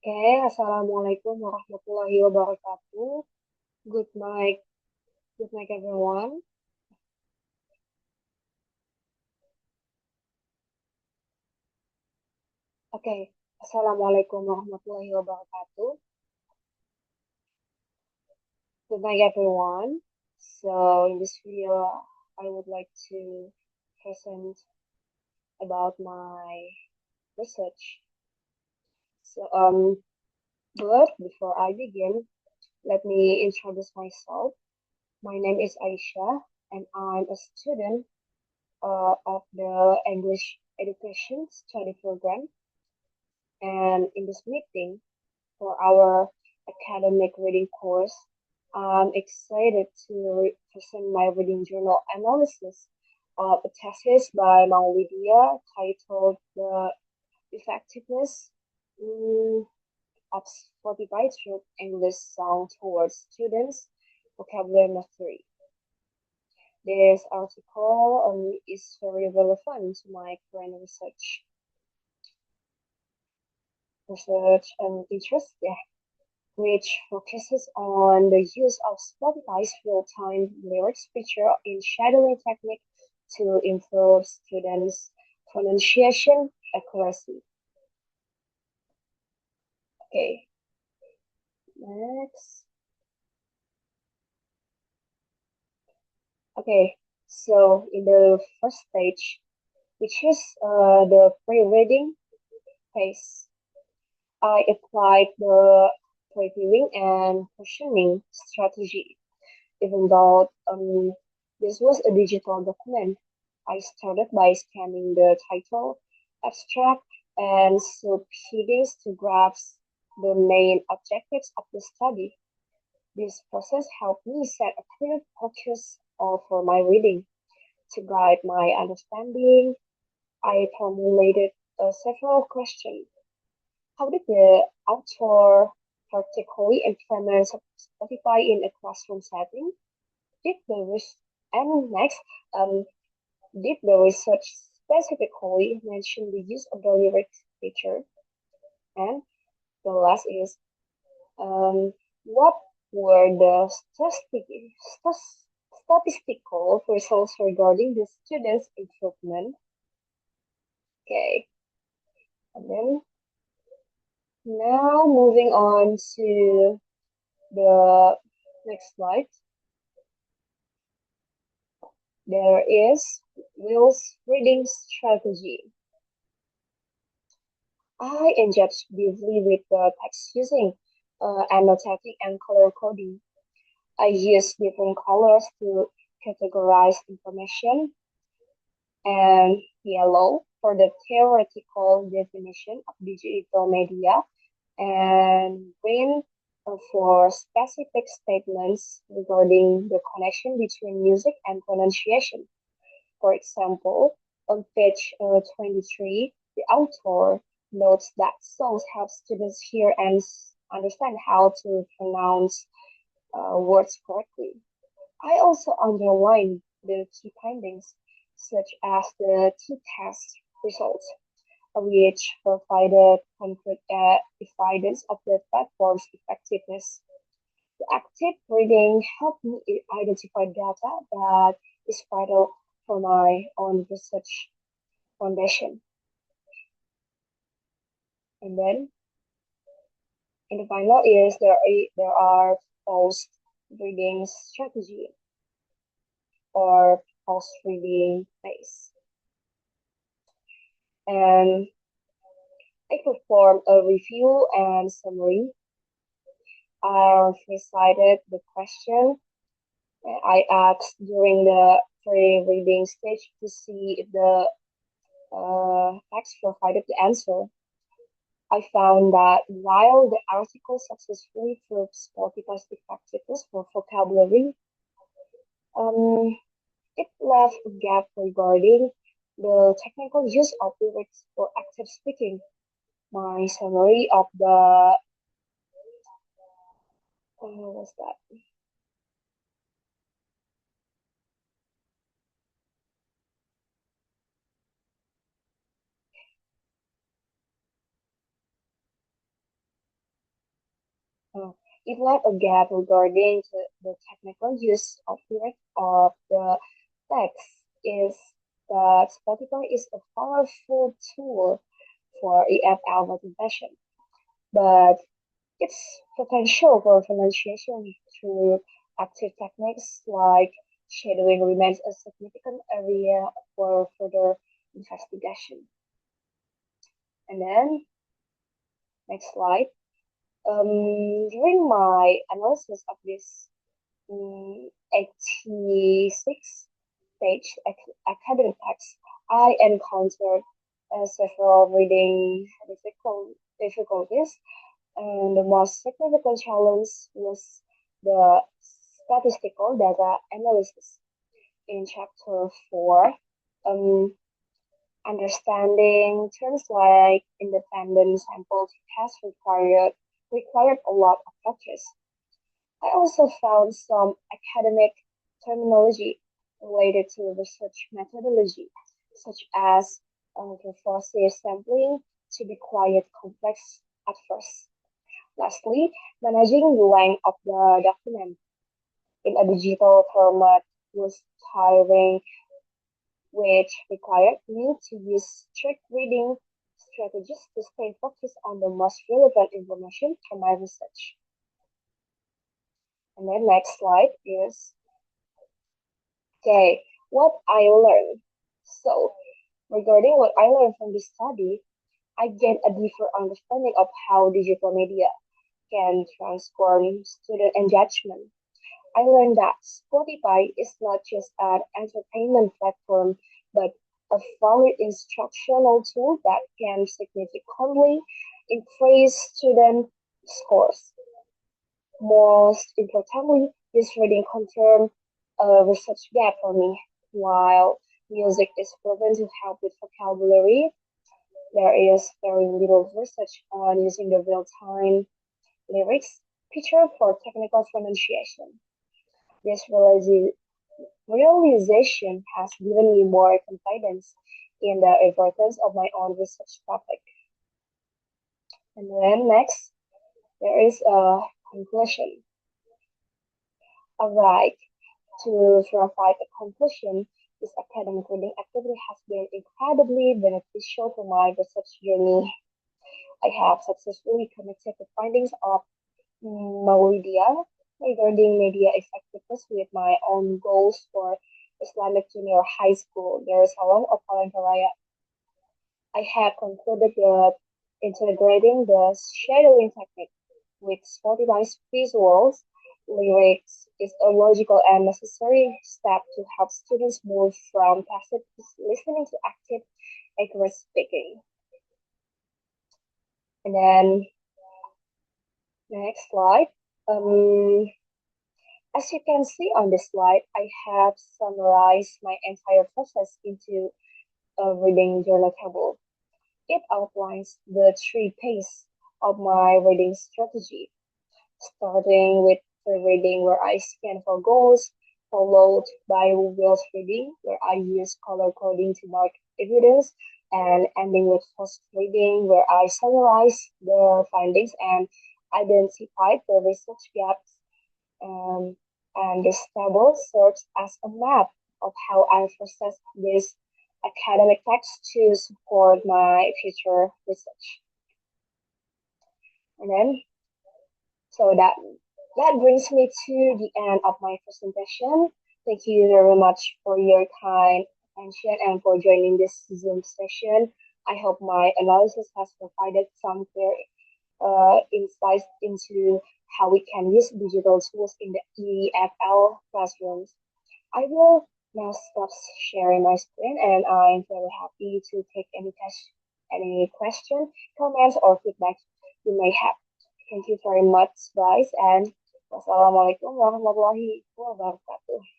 Okay, Assalamualaikum warahmatullahi wabarakatuh. Good night, good night everyone. Okay, Assalamualaikum warahmatullahi wabarakatuh. Good night everyone. So in this video, I would like to present about my research. So but before I begin, let me introduce myself. My name is Aisyah, and I'm a student of the English Education Study Program. And in this meeting for our academic reading course, I'm excited to present my reading journal analysis of a thesis by Maulidya titled The Effectiveness mm, of Spotify through English Song Towards Students Vocabulary Mastery. This article is very relevant to my current research and interest, yeah, which focuses on the use of Spotify's real-time lyrics feature in shadowing technique to improve students' pronunciation accuracy. Okay, next. Okay, so in the first stage, which is the pre-reading phase, I applied the previewing and questioning strategy. Even though this was a digital document, I started by scanning the title, abstract, and subheadings to grasp the main objectives of the study. This process helped me set a clear focus for my reading. To guide my understanding, I formulated several questions. How did the author particularly implement Spotify in a classroom setting? Did the res- and next, um, did the research specifically mention the use of the lyrics feature? And the last is, what were the statistical results regarding the students' improvement? Okay, and then now moving on to the next slide. There is Will's reading strategy. I engaged deeply with the text using annotating and color coding. I use different colors to categorize information, and yellow for the theoretical definition of digital media, and green for specific statements regarding the connection between music and pronunciation. For example, on page 23, the author notes that songs help students hear and understand how to pronounce words correctly. I also underline the key findings, such as the t-test results, which provided concrete evidence of the platform's effectiveness. The active reading helped me identify data that is vital for my own research foundation. And then in the final is there are post reading strategy or post reading phase. And I performed a review and summary. I recited the question I asked during the pre-reading stage to see if the text provided the answer. I found that while the article successfully proves Spotify's effectiveness for vocabulary, um, it left a gap regarding the technical use of lyrics for active speaking. My summary of the what's that? Uh, it left a gap regarding the technical use of the text is that Spotify is a powerful tool for EFL motivation, but its potential for pronunciation through active techniques like shadowing remains a significant area for further investigation. And then, next slide. During my analysis of this 86 page academic text, I encountered several reading difficulties, and the most significant challenge was the statistical data analysis. In chapter 4, um, understanding terms like independent sample test required a lot of focus. I also found some academic terminology related to research methodology, such as pervasive sampling, to be quite complex at first. Lastly, managing the length of the document in a digital format was tiring, which required me to use strict reading strategies to stay focused on the most relevant information for my research. And then next slide is, okay, what I learned. So regarding what I learned from this study, I gained a deeper understanding of how digital media can transform student engagement. I learned that Spotify is not just an entertainment platform, but a valid instructional tool that can significantly increase student scores. Most importantly, this reading confirmed a research gap for me. While music is proven to help with vocabulary, there is very little research on using the real-time lyrics feature for technical pronunciation. This realization has given me more confidence in the importance of my own research topic. And then next, there is a conclusion. Alright, to provide a conclusion, this academic reading activity has been incredibly beneficial for my research journey. I have successfully connected the findings of Mawidia regarding media effectiveness with my own goals for Islamic Junior High School, Darussalam of Palangkaraya. I have concluded that integrating the shadowing technique with Spotify's visuals lyrics is a logical and necessary step to help students move from passive listening to active, accurate speaking. And then next slide. Um, as you can see on this slide, I have summarized my entire process into a reading journal table. It outlines the three phases of my reading strategy, starting with pre-reading where I scan for goals, followed by reverse reading where I use color coding to mark evidence, and ending with post-reading where I summarize the findings and identify the research gaps. Um, and this table serves as a map of how I process this academic text to support my future research. And then, so that brings me to the end of my presentation. Thank you very much for your kind attention and for joining this Zoom session. I hope my analysis has provided some clear insights into how we can use digital tools in the EFL classrooms. I will now stop sharing my screen, and I'm very happy to take any question, comments, or feedback you may have. Thank you very much, guys, and wassalamualaikum warahmatullahi wabarakatuh.